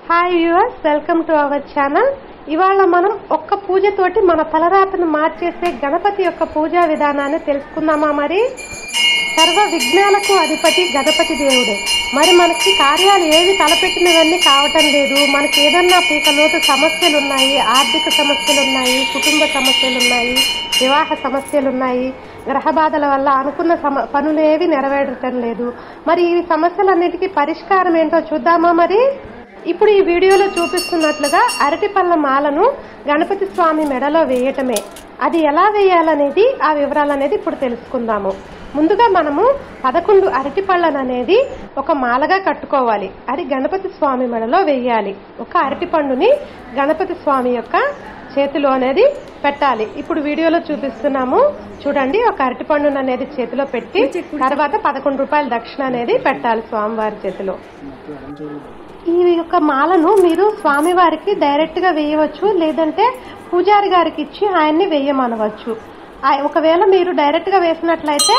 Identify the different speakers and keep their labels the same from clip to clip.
Speaker 1: Hi viewers, welcome to our channel. ఇవాళ మనం ఒక్క పూజతోటి మన తలరాతను మార్చేసే గణపతి యొక్క పూజా విధానాన్ని తెలుసుకుందామా. మరి సర్వ విఘ్నాలకు అధిపతి గణపతి దేవుడే. మరి మనకి కార్యాలు ఏవి తలపెట్టినవన్నీ కావటం లేదు. మనకి ఏదన్నా పీకలోతు సమస్యలు ఉన్నాయి, ఆర్థిక సమస్యలు ఉన్నాయి, కుటుంబ సమస్యలు ఉన్నాయి, వివాహ సమస్యలు ఉన్నాయి, గ్రహ బాధల వల్ల అనుకున్న పనులు ఏవి నెరవేరటం లేదు. మరి ఈ సమస్యలన్నిటికీ పరిష్కారం ఏంటో చూద్దామా. మరి ఇప్పుడు ఈ వీడియోలో చూపిస్తున్నట్లుగా అరటి పళ్ళ మాలను గణపతి స్వామి మెడలో వేయటమే. అది ఎలా వేయాలనేది, ఆ వివరాలు అనేది ఇప్పుడు తెలుసుకుందాము. ముందుగా మనము 11 అరటి పళ్ళను అనేది ఒక మాలగా కట్టుకోవాలి. అది గణపతి స్వామి మెడలో వేయాలి. ఒక అరటి పండుని గణపతి స్వామి యొక్క చేతిలో అనేది పెట్టాలి. ఇప్పుడు వీడియోలో చూపిస్తున్నాము చూడండి. ఒక అరటి పండును అనేది చేతిలో పెట్టి తర్వాత 11 రూపాయల దక్షిణ అనేది పెట్టాలి స్వామివారి చేతిలో. ఈ యొక్క మాలను మీరు స్వామివారికి డైరెక్ట్ గా వేయవచ్చు, లేదంటే పూజారి గారికి ఇచ్చి ఆయన్ని వేయమనవచ్చు. ఒకవేళ మీరు డైరెక్ట్ గా వేసినట్లయితే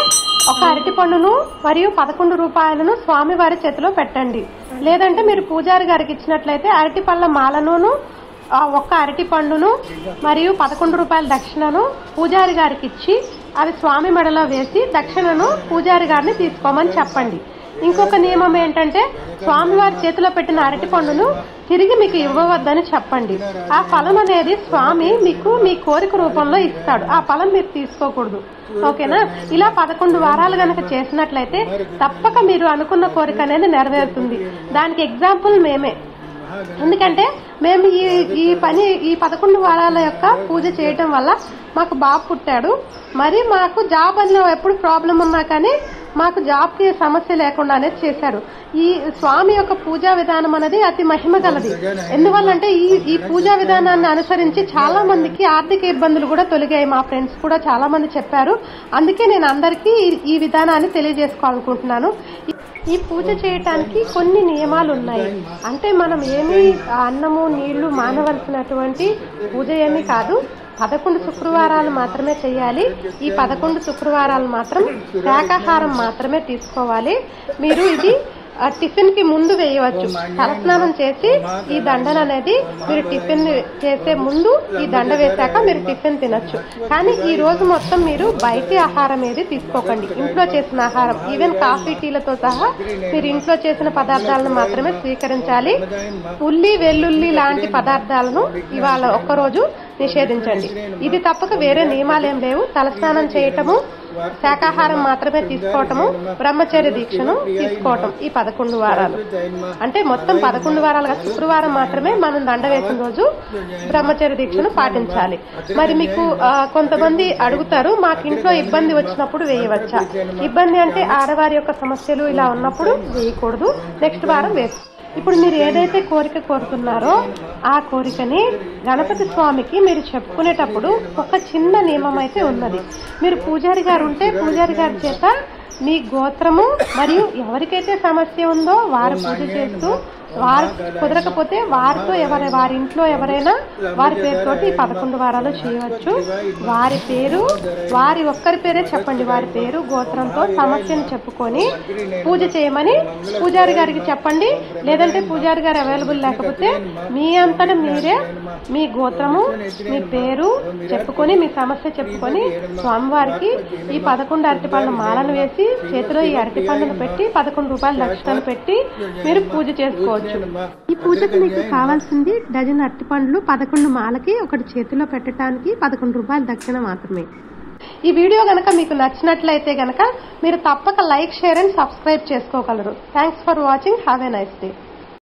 Speaker 1: ఒక అరటి పండును మరియు 11 రూపాయలను స్వామివారి చేతిలో పెట్టండి. లేదంటే మీరు పూజారి గారికి ఇచ్చినట్లయితే అరటి పళ్ళ మాలను, ఒక్క అరటి పండును మరియు 11 రూపాయల దక్షిణను పూజారి గారికి ఇచ్చి అవి స్వామి మెడలో వేసి దక్షిణను పూజారి గారిని తీసుకోమని చెప్పండి. ఇంకొక నియమం ఏంటంటే స్వామివారి చేతిలో పెట్టిన అరటి పండును తిరిగి మీకు ఇవ్వవద్దని చెప్పండి. ఆ ఫలం అనేది స్వామి మీకు మీ కోరిక రూపంలో ఇస్తాడు. ఆ ఫలం మీరు తీసుకోకూడదు. ఓకేనా? ఇలా 11 వారాలు గనక చేసినట్లయితే తప్పక మీరు అనుకున్న కోరిక అనేది నెరవేరుతుంది. దానికి ఎగ్జాంపుల్ మేమే. ఎందుకంటే మేము ఈ 11 వారాల యొక్క పూజ చేయటం వల్ల మాకు బాబు పుట్టాడు. మరి మాకు జాబ్ అన్న ఎప్పుడు ప్రాబ్లం ఉన్నా కానీ మాకు జాబ్కి సమస్య లేకుండా అనేది చేశారు. ఈ స్వామి యొక్క పూజా విధానం అనేది అతి మహిమ గలది. ఎందువల్లంటే ఈ పూజా విధానాన్ని అనుసరించి చాలా మందికి ఆర్థిక ఇబ్బందులు కూడా తొలగాయి. మా ఫ్రెండ్స్ కూడా చాలా మంది చెప్పారు. అందుకే నేను అందరికీ ఈ విధానాన్ని తెలియజేసుకోవాలనుకుంటున్నాను. ఈ పూజ చేయటానికి కొన్ని నియమాలు ఉన్నాయి. అంటే మనం ఏమీ అన్నము నీళ్లు మానవలసినటువంటి పూజ ఏమీ కాదు. 11 శుక్రవారాలు మాత్రమే చేయాలి. ఈ 11 శుక్రవారాలు మాత్రం శాకాహారం మాత్రమే తీసుకోవాలి. మీరు ఇది టిఫిన్ కి ముందు వేయవచ్చు. తలస్నానం చేసి ఈ దండను అనేది మీరు టిఫిన్ చేసే ముందు ఈ దండ వేశాక మీరు టిఫిన్ తినొచ్చు. కానీ ఈ రోజు మొత్తం మీరు బయటి ఆహారం ఏది తీసుకోకండి. ఇంట్లో చేసిన ఆహారం, ఈవెన్ కాఫీ టీలతో సహా మీరు ఇంట్లో చేసిన పదార్థాలను మాత్రమే స్వీకరించాలి. ఉల్లి వెల్లుల్లి లాంటి పదార్థాలను ఇవాళ ఒక్కరోజు నిషేధించండి. ఇది తప్పక వేరే నియమాలేం లేవు. తలస్నానం చేయటము, శాకాహారం మాత్రమే తీసుకోవటము, బ్రహ్మచర్య దీక్షను తీసుకోవటం. ఈ 11 వారాలు అంటే మొత్తం 11 వారాలుగా శుక్రవారం మాత్రమే మనం దండ వేసిన రోజు బ్రహ్మచర్య దీక్షను పాటించాలి. మరి మీకు కొంతమంది అడుగుతారు, మాకు ఇంట్లో ఇబ్బంది వచ్చినప్పుడు వేయవచ్చా? ఇబ్బంది అంటే ఆడవారి యొక్క సమస్యలు ఇలా ఉన్నప్పుడు వేయకూడదు. నెక్స్ట్ వారం వేసు. ఇప్పుడు మీరు ఏదైతే కోరిక కోరుతున్నారో ఆ కోరికని గణపతి స్వామికి మీరు చెప్పుకునేటప్పుడు ఒక చిన్న నియమం అయితే ఉన్నది. మీరు పూజారి గారు ఉంటే పూజారి గారి చేత మీ గోత్రము మరియు ఎవరికైతే సమస్య ఉందో వారు పూజ చేస్తూ, వారు కుదరకపోతే వారితో వారి ఇంట్లో ఎవరైనా వారి పేరుతోటి 11 వారాలు చేయవచ్చు. వారి పేరు, వారి ఒక్కరి పేరే చెప్పండి. వారి పేరు గోత్రంతో సమస్యను చెప్పుకొని పూజ చేయమని పూజారి గారికి చెప్పండి. లేదంటే పూజారి గారు అవైలబుల్ లేకపోతే మీ అంతటా మీరే మీ గోత్రము, మీ పేరు చెప్పుకొని, మీ సమస్య చెప్పుకొని స్వామివారికి ఈ 11 అరటిపళ్ళ మాలను వేసి చేతిలో ఈ అరటిపళ్ళను పెట్టి 11 రూపాయల దక్షిణను పెట్టి మీరు పూజ చేసుకోవచ్చు. ఈ పూజకు మీకు కావాల్సింది డజన్ అరటిపండ్లు 11 మాలకి ఒకటి చేతిలో పెట్టడానికి 11 రూపాయల దక్షిణ మాత్రమే. ఈ వీడియో గనక మీకు నచ్చినట్లయితే గనక మీరు తప్పక లైక్, షేర్ అండ్ సబ్స్క్రైబ్ చేసుకోగలరు. Thanks for watching. Have a nice day.